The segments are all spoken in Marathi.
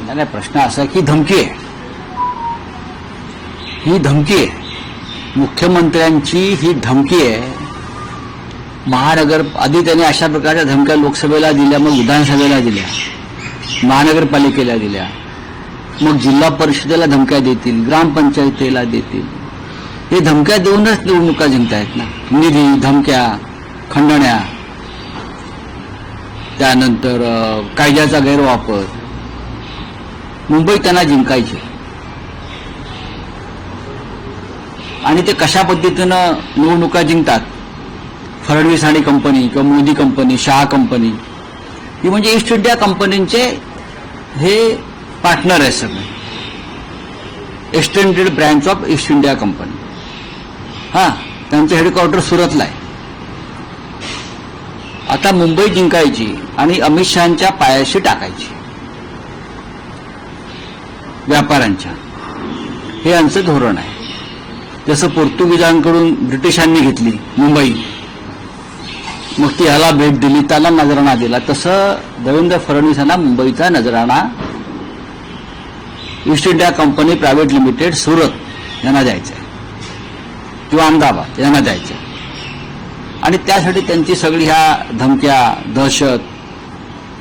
नाही, प्रश्न असा की धमकी आहे, ही धमकी आहे, मुख्यमंत्र्यांची ही धमकी आहे. महानगर आधी त्यांनी अशा प्रकारच्या धमक्या लोकसभेला दिल्या, मग विधानसभेला दिल्या, महानगरपालिकेला दिल्या, मग जिल्हा परिषदेला धमक्या देतील, ग्रामपंचायतीला देतील. हे धमक्या देऊनच निवडणुका जिंकतायत ना. निधी, धमक्या, खंडण्या, त्यानंतर कायद्याचा गैरवापर. मुंबई त्यांना जिंकायची आणि ते कशा पद्धतीनं निवडणुका जिंकतात. फडणवीस आणि कंपनी किंवा मोदी कंपनी, शहा कंपनी, ही म्हणजे ईस्ट इंडिया कंपनीचे हे पार्टनर आहे सगळे. Extended branch of east India company. त्यांचं हेडक्वार्टर सुरतला आहे. आता मुंबई जिंकायची आणि अमित शहांच्या पायाशी टाकायची व्यापाऱ्यांच्या, हे यांचं धोरण आहे. जसं पोर्तुगीजांकडून ब्रिटिशांनी घेतली मुंबई, मग ती ह्याला भेट दिली, त्याला नजराणा दिला, तसं देवेंद्र फडणवीसांना मुंबईचा नजराणा East India Company private limited Surat यांना द्यायचं आहे किंवा अहमदाबाद यांना द्यायचं आहे. आणि त्यासाठी त्यांची सगळी ह्या धमक्या, दहशत,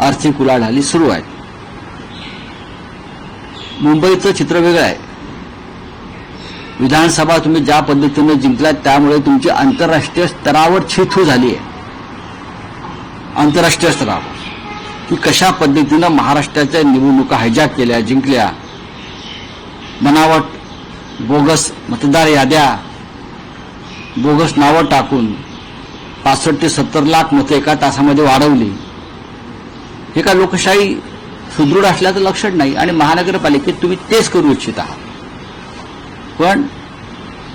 आर्थिक उलाढाली सुरू आहेत. मुंबईचं चित्र वेगळं आहे. विधानसभा तुम्ही ज्या पद्धतीने जिंकलात त्यामुळे तुमची आंतरराष्ट्रीय स्तरावर छिथू झाली आहे. आंतरराष्ट्रीय स्तरावर की कशा पद्धतीनं महाराष्ट्राच्या निवडणुका हायजॅक केल्या, जिंकल्या, बनावट, बोगस मतदार याद्या, बोगस नावं टाकून 65 ते 70 लाख मतं एका तासामध्ये वाढवली. हे का लोकशाही सुदृढ असल्याचं लक्षण नाही. आणि महानगरपालिकेत तुम्ही तेच करू इच्छित आहात. पण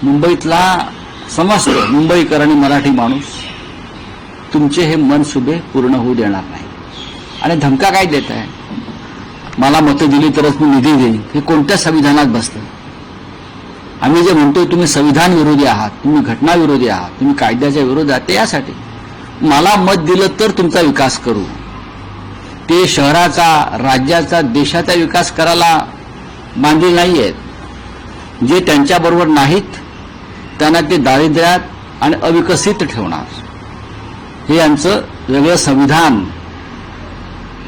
मुंबईतला समस्त मुंबईकर आणि मराठी माणूस तुमचे हे मनसुबे पूर्ण होऊ देणार नाही. आणि धमका काय देत आहे, मला मतं दिली तरच मी निधी देईन, हे कोणत्या संविधानात बसतं? आम्ही जे म्हणतोय तुम्ही संविधान विरोधी आहात, तुम्ही घटना विरोधी आहात, तुम्ही कायद्याच्या विरोधात, ते यासाठी मला मत दिलं तर तुमचा विकास करू. ते शहराचा, राज्याचा, देशाचा विकास करायला बांधील नाही आहेत. जे त्यांच्याबरोबर नाहीत त्यांना ते दारिद्र्यात आणि अविकसित ठेवणार. हे यांचं वेगळं संविधान,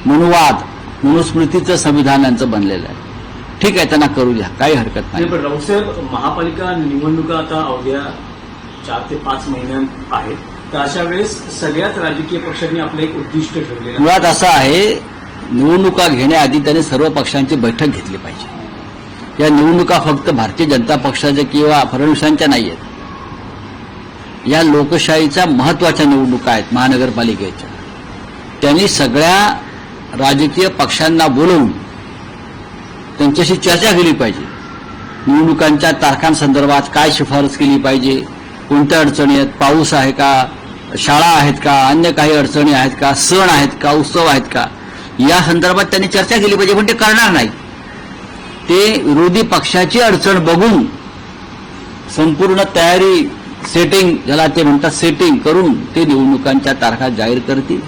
मनुवाद, मनुस्मृतीचं संविधान यांचं बनलेलं आहे. ठीक आहे, त्यांना करू द्या, काही हरकत नाही. पण राऊसाहेब, महापालिका निवडणुका आता अवघ्या 4 ते 5 महिन्यांत आहेत, तर अशा वेळेस सगळ्याच राजकीय पक्षांनी आपलं एक उद्दिष्ट ठेवलेलं. मुळात असं आहे, निवडणुका घेण्याआधी त्यांनी सर्व पक्षांची बैठक घेतली पाहिजे. या निवडणुका फक्त भारतीय जनता पक्षाच्या किंवा फडणवीसांच्या नाही आहेत. या लोकशाहीच्या महत्वाच्या निवडणुका आहेत महानगरपालिकेच्या. त्यांनी सगळ्या राजकीय पक्षांना बोलवून त्यांच्याशी चर्चा केली पाहिजे. निवडणुकांच्या तारखांसंदर्भात काय शिफारस केली पाहिजे, कोणत्या अडचणी आहेत, पाऊस आहे का, शाळा आहेत का, अन्य काही अडचणी आहेत का, सण आहेत का, उत्सव आहेत का, या संदर्भात त्यांनी चर्चा केली पाहिजे. पण ते करणार नाही. ते विरोधी पक्षाची अडचण बघून संपूर्ण तयारी, सेटिंग, ज्याला ते म्हणतात सेटिंग करून ते निवडणुकांच्या तारखा जाहीर करतील.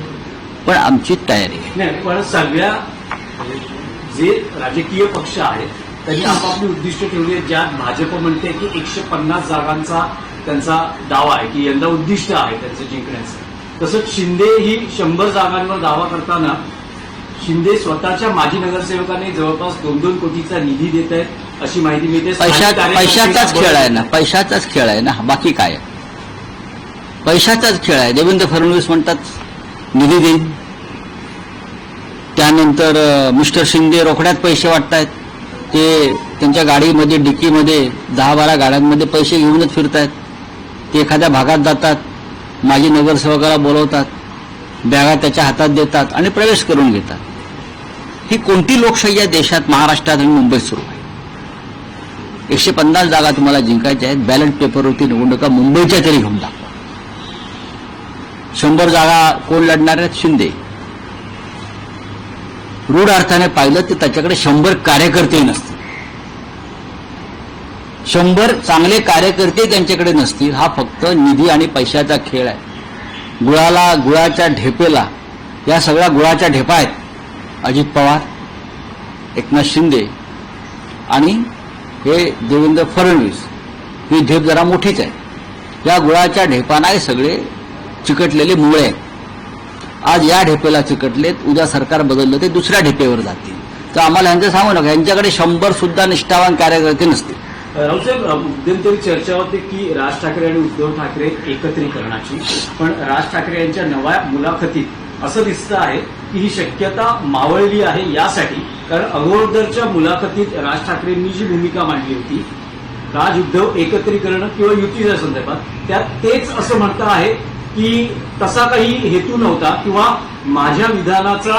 पण आमची तयारी आहे. नाही, पण सगळ्या जे राजकीय पक्ष आहेत त्यांनी आपापली उद्दिष्ट ठेवली आहेत. ज्यात भाजप म्हणते की 150 जागांचा त्यांचा दावा आहे की यंदा उद्दिष्ट आहे त्यांचं जिंकण्याचं. तसंच शिंदे ही 100 जागांवर दावा करताना शिंदे स्वतःच्या माजी नगरसेवकांनी जवळपास 2-2 कोटीचा निधी देत आहेत अशी माहिती मिळते. पैशाचाच खेळ आहे ना, पैशाचाच खेळ आहे ना, बाकी काय आहे? पैशाचाच खेळ आहे. देवेंद्र फडणवीस म्हणतात निधी देईन, त्यानंतर मिस्टर शिंदे रोकड्यात पैसे वाटतायत. ते त्यांच्या गाडीमध्ये, डिक्कीमध्ये 10-12 गाड्यांमध्ये पैसे घेऊनच फिरतायत. ते एखाद्या भागात जातात, माजी नगरसेवकाला बोलवतात, बॅगा त्याच्या हातात देतात आणि प्रवेश करून घेतात. ही कोणती लोकशाही या देशात, महाराष्ट्रात आणि मुंबईत सुरू आहे? 150 जागा तुम्हाला जिंकायच्या आहेत. बॅलेट पेपरवरती निवडणुका मुंबईच्या तरी घेऊन दाखवा. 100 जागा कोण लढणार आहेत? शिंदे. रूढ अर्थाने पाहिलं तर त्याच्याकडे 100 कार्यकर्ते नसतील. 100 चांगले कार्यकर्ते त्यांच्याकडे नसतील. हा फक्त निधी आणि पैशाचा खेळ आहे. गुळाच्या ढेपेला, या सगळ्या गुळाच्या ढेपा आहेत. अजित पवार, एकनाथ शिंदे आणि हे देवेंद्र फडणवीस ही ढेप जरा मोठीच आहे. या गुळाच्या ढेपांना हे सगळे चिकटलेले मुळे आहेत. आज या ढेपेला चिकटलेत, उद्या सरकार बदललं ते दुसऱ्या ढेपेवर जातील. तर आम्हाला यांचं सांगू नका, यांच्याकडे 100 सुद्धा निष्ठावान कार्यकर्ते नसतील. राऊसाहेब, मध्यंतरी चर्चा होते की राज ठाकरे आणि उद्धव ठाकरे एकत्रीकरणाची, पण राज ठाकरे यांच्या नव्या मुलाखतीत असं दिसतं आहे की ही शक्यता मावळली आहे. यासाठी कारण अगोदरच्या मुलाखतीत राज ठाकरेंनी जी भूमिका मांडली होती राज उद्धव एकत्रीकरण किंवा युतीच्या संदर्भात, त्यात तेच असं म्हणतं आहे की तसा काही हेतू नव्हता किंवा माझ्या विधानाचा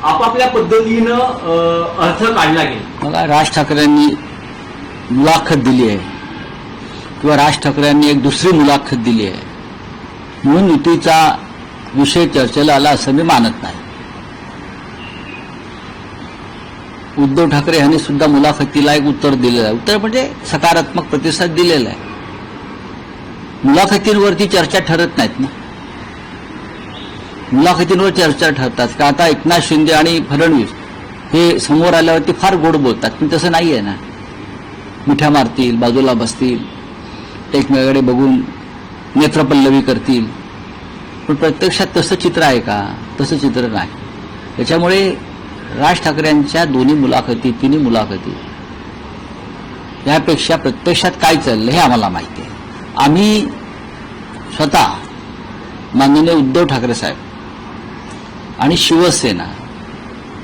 आपापल्या पद्धतीनं अर्थ काढला गेला. मला राज ठाकरेंनी मुलाखत दिली आहे किंवा राज ठाकरेंनी एक दुसरी मुलाखत दिली आहे म्हणून युतीचा विषय चर्चेला आला असं मी मानत नाही. उद्धव ठाकरे यांनी सुद्धा मुलाखतीला एक उत्तर दिलेलं आहे. उत्तर म्हणजे सकारात्मक प्रतिसाद दिलेला आहे. मुलाखतींवरती चर्चा ठरत नाहीत ना. मुलाखतींवर चर्चा ठरतात का? आता एकनाथ शिंदे आणि फडणवीस हे समोर आल्यावरती फार गोड बोलतात, पण तसं नाही आहे ना. मिठ्या मारतील, बाजूला बसतील, एकमेकाकडे बघून नेत्रपल्लवी करतील, पण प्रत्यक्षात तसं चित्र आहे का? तसं चित्र नाही. त्याच्यामुळे राज ठाकरेंच्या दोन्ही मुलाखती, तिन्ही मुलाखती यापेक्षा प्रत्यक्षात काय चाललं हे आम्हाला माहिती आहे. आम्ही स्वतः माननीय उद्धव ठाकरे साहेब आणि शिवसेना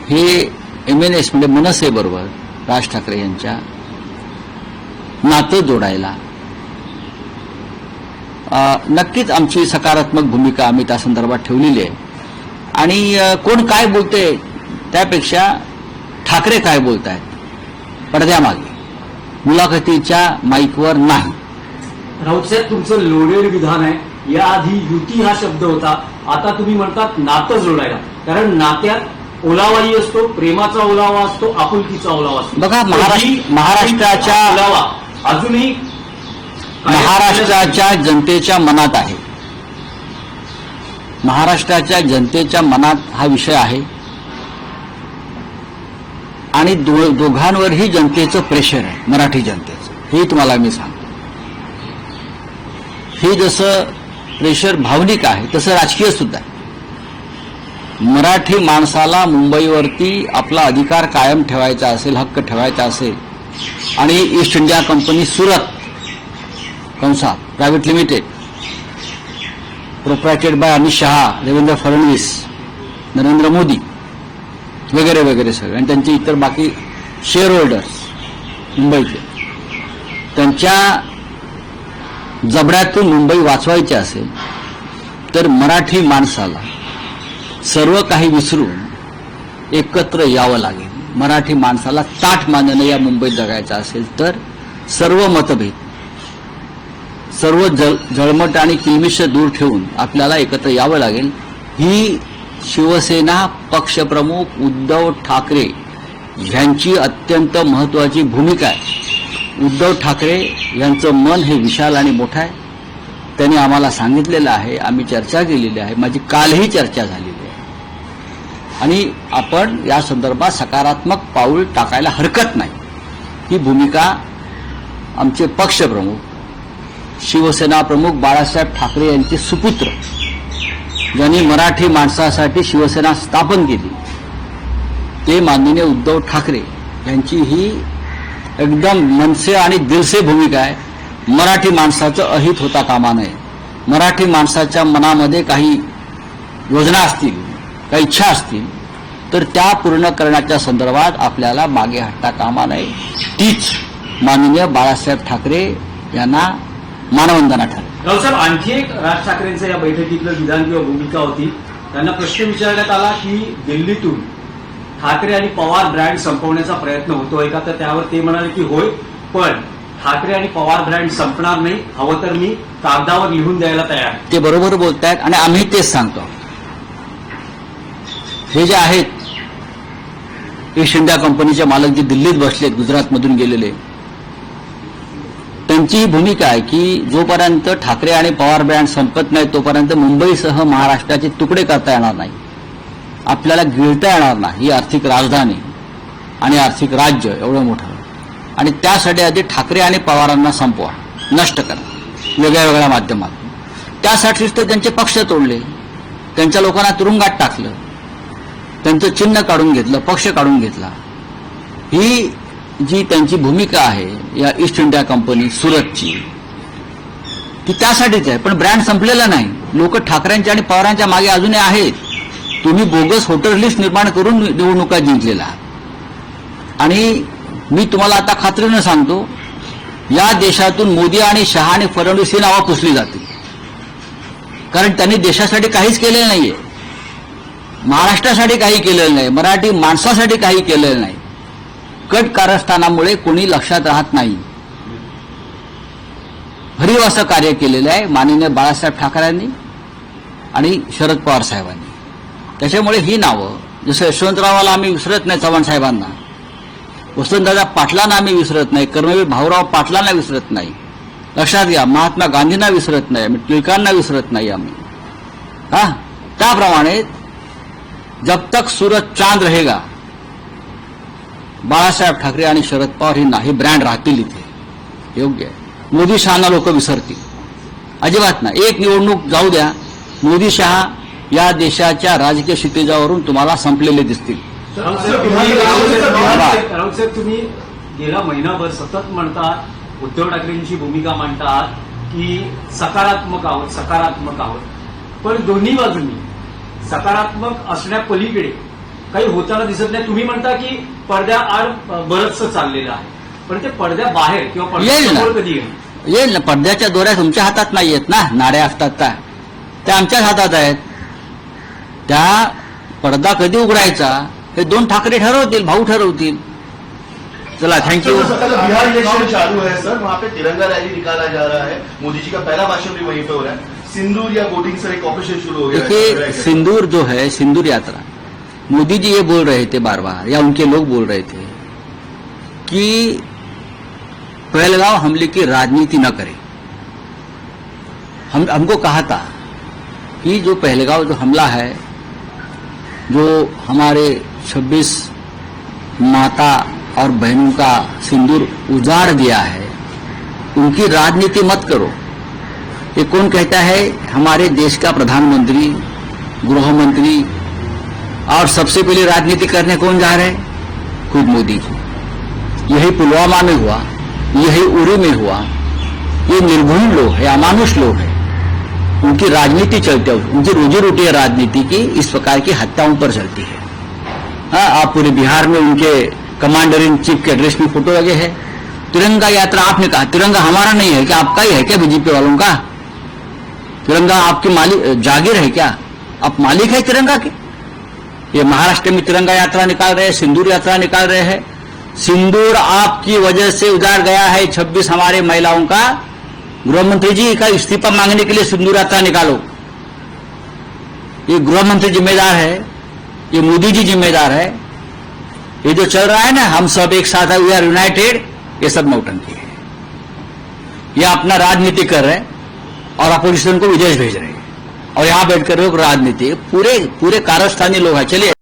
हे MNS म्हणजे मनसेबरोबर राज ठाकरे यांच्या नातं जोडायला नक्कीच आमची सकारात्मक भूमिका आम्ही त्या संदर्भात ठेवलेली आहे. आणि कोण काय बोलते त्यापेक्षा ठाकरे काय बोलतायत पडद्यामागे, मुलाखतीच्या माईकवर नाही. राऊतसाहेब, तुमचं लोडेड विधान आहे. याआधी युती हा शब्द होता, आता तुम्ही म्हणतात नातं जोडायला. कारण नात्यात ओलावाही असतो, प्रेमाचा ओलावा असतो, आपुलकीचा ओलावा असतो. बघा, महाराष्ट्राच्या ओलावा अजूनही महाराष्ट्राच्या जनतेच्या मनात आहे. महाराष्ट्राच्या जनतेच्या मनात हा विषय आहे आणि दोघांवरही जनतेचं प्रेशर आहे, मराठी जनतेचं. हे तुम्हाला मी सांगतो. हे जसं प्रेशर भावनिक आहे तसं राजकीय सुद्धा आहे. मराठी माणसाला मुंबईवरती आपला अधिकार कायम ठेवायचा असेल, हक्क ठेवायचा असेल आणि ईस्ट इंडिया कंपनी सुरत कंसा private limited proprietored by Amit Shah, Devendra Fadnavis, Narendra Modi वगैरे वगैरे सगळे आणि त्यांचे इतर बाकी शेअर होल्डर्स मुंबईचे, त्यांच्या जबड्यातून मुंबई वाचवायची असेल तर मराठी माणसाला सर्व काही विसरून एकत्र यावं लागेल. मराठी माणसाला ताठ मानेनं या मुंबईत जगायचं असेल तर सर्व मतभेद, सर्व जळमट आणि किलमिश दूर ठेवून आपल्याला एकत्र यावं लागेल. ही शिवसेना पक्षप्रमुख उद्धव ठाकरे यांची अत्यंत महत्वाची भूमिका आहे. उद्धव ठाकरे यांचं मन हे विशाल आणि मोठं आहे. त्यांनी आम्हाला सांगितलेलं आहे, आम्ही चर्चा केलेली आहे, माझी कालही चर्चा झालेली आहे आणि आपण या संदर्भात सकारात्मक पाऊल टाकायला हरकत नाही. ही भूमिका आमचे पक्षप्रमुख शिवसेना प्रमुख बाळासाहेब ठाकरे यांचे सुपुत्र ज्यांनी मराठी माणसासाठी शिवसेना स्थापन केली ते माननीय उद्धव ठाकरे यांची ही एकदम मनसे आणि दिलसे भूमिका आहे. मराठी माणसाचं अहित होता कामा नये. मराठी माणसाच्या मनामध्ये काही योजना असतील, काही इच्छा असतील तर त्या पूर्ण करण्याच्या संदर्भात आपल्याला मागे हटता कामा नये. तीच माननीय बाळासाहेब ठाकरे यांना मानवंदना ठरेल. रावसाहेब, आणखी एक राज ठाकरेंचं या बैठकीतलं विधान किंवा भूमिका होती. त्यांना प्रश्न विचारण्यात आला की दिल्लीतून ठाकरे आणि पवार ब्रँड संपवण्याचा प्रयत्न होतोय का? तर त्यावर ते म्हणाले की होय, पण ठाकरे आणि पवार ब्रँड संपणार नाही, हवं तर मी कागदावर लिहून द्यायला तयार आहे. ते बरोबर बोलतायत आणि आम्ही तेच सांगतो. हे जे आहेत ईस्ट इंडिया कंपनीचे मालक जे दिल्लीत बसलेत, गुजरातमधून गेलेले, त्यांची ही भूमिका आहे की जोपर्यंत ठाकरे आणि पवार ब्रँड संपत नाही तोपर्यंत मुंबईसह महाराष्ट्राचे तुकडे करता येणार नाही, आपल्याला गिळता येणार नाही. ही आर्थिक राजधानी आणि आर्थिक राज्य एवढं मोठं, आणि त्यासाठी आधी ठाकरे आणि पवारांना संपवा, नष्ट करा वेगळ्या वेगळ्या माध्यमातून. त्यासाठीच तर त्यांचे पक्ष तोडले, त्यांच्या लोकांना तुरुंगात टाकलं, त्यांचं चिन्ह काढून घेतलं, पक्ष काढून घेतला. ही जी त्यांची भूमिका आहे या ईस्ट इंडिया कंपनी सुरतची, ती त्यासाठीच आहे. पण ब्रँड संपलेला नाही. लोक ठाकरेंच्या आणि पवारांच्या मागे अजूनही आहेत. तुम्ही बोगस वोटर लिस्ट निर्माण करून निवडणुका जिंकलेला आहात. आणि मी तुम्हाला आता खात्रीनं सांगतो, या देशातून मोदी आणि शहा आणि फडणवीस ही नावं पुसली जातील, कारण त्यांनी देशासाठी काहीच केलेलं नाहीये, महाराष्ट्रासाठी काही केलेलं नाही, मराठी माणसासाठी काही केलेलं नाही. कट कारस्थानामुळे कोणी लक्षात राहत नाही. भरीव असं कार्य केलेलं आहे माननीय बाळासाहेब ठाकरेंनी आणि शरद पवार साहेबांनी. त्याच्यामुळे ही नावं, जसं यशवंतरावाला आम्ही विसरत नाही, चव्हाण साहेबांना, वसंतदादा पाटलांना आम्ही विसरत नाही, कर्मवीर भाऊराव पाटलांना विसरत नाही. लक्षात घ्या, महात्मा गांधींना विसरत नाही आम्ही, टिळकांना विसरत नाही आम्ही. त्याप्रमाणे जब तक सूरज चांद रहेगा, बाळासाहेब ठाकरे आणि शरद पवार ही ब्रँड राहतील इथे. योग्य आहे. मोदी शहाना लोक विसरतील अजिबात नाही. एक निवडणूक जाऊ द्या, मोदी शहा या देशाच्या राजकीय क्षितिजावरून तुम्हाला संपलेले दिसतील. राऊत साहेब, तुम्ही गेला महिनाभर सतत म्हणतात, उद्धव ठाकरेंची भूमिका मांडतात की सकारात्मक आहोत, पण दोन्ही बाजूंनी सकारात्मक असण्यापलीकडे काही होताना दिसत नाही. तुम्ही म्हणता की पडद्याआड बरंचसं चाललेलं आहे, पण ते पडद्याबाहेर किंवा पडद्यासमोर कधी येईल ना. पडद्याच्या दोऱ्या तुमच्या हातात नाही आहेत ना, नाड्या असतात त्या आमच्याच हातात आहेत. त्या पडदा कधी उघडायचा हे दोन ठाकरे ठरवतील, भाऊ ठरवतील. चला, थैंक यू. बिहार इलेक्शन चालू है सर, वहाँ पे तिरंगा रैली निकाला जा रहा है, मोदी जी का पहला भाषण भी वहीं पे हो रहा है. सिंदूर या वोटिंग से एक ऑपरेशन शुरू हो गया है. देखिए, सिंदूर जो है, सिंदूर यात्रा, मोदी जी ये बोल रहे थे बार बार, या उनके लोग बोल रहे थे कि पहलगांव हमले की राजनीति न करें. हमको कहा था कि जो पहलगांव जो हमला है, जो हमारे 26 माता और बहनों का सिंदूर उजाड़ दिया है, उनकी राजनीति मत करो. ये कौन कहता है? हमारे देश का प्रधानमंत्री, गृह मंत्री, और सबसे पहले राजनीति करने कौन जा रहे हैं? खुद मोदी जी. यही पुलवामा में हुआ, यही उरी में हुआ. ये निर्घुण लोग है, अमानुष लोग हैं. उनकी राजनीति चलती है, उनकी रोजी रोटी है राजनीति की, इस प्रकार की हत्याओं पर चलती है. हाँ, आप पूरे बिहार में उनके commander in chief K address में फोटो लगे हैं. तिरंगा यात्रा, आपने कहा तिरंगा हमारा नहीं है क्या? आपका ही है क्या? बीजेपी वालों का तिरंगा आपकी मालिक जागीर है क्या? आप मालिक है तिरंगा के? ये महाराष्ट्र में तिरंगा यात्रा निकाल रहे हैं, सिंदूर यात्रा निकाल रहे हैं. सिंदूर आपकी वजह से उजाड़ गया है 26 हमारे महिलाओं का. गृह मंत्री जी का इस्तीफा मांगने के लिए सिंदूर यात्रा निकालो. ये गृह मंत्री जिम्मेदार है, ये मोदी जी जिम्मेदार है. ये जो चल रहा है ना, हम सब एक साथ है, वी आर यूनाइटेड, ये सब नौटंकी है. ये अपना राजनीति कर रहे हैं और अपोजिशन को विदेश भेज रहे हैं, और यहां बैठकर लोग राजनीति, पूरे कारस्थानी लोग हैं. चलिए.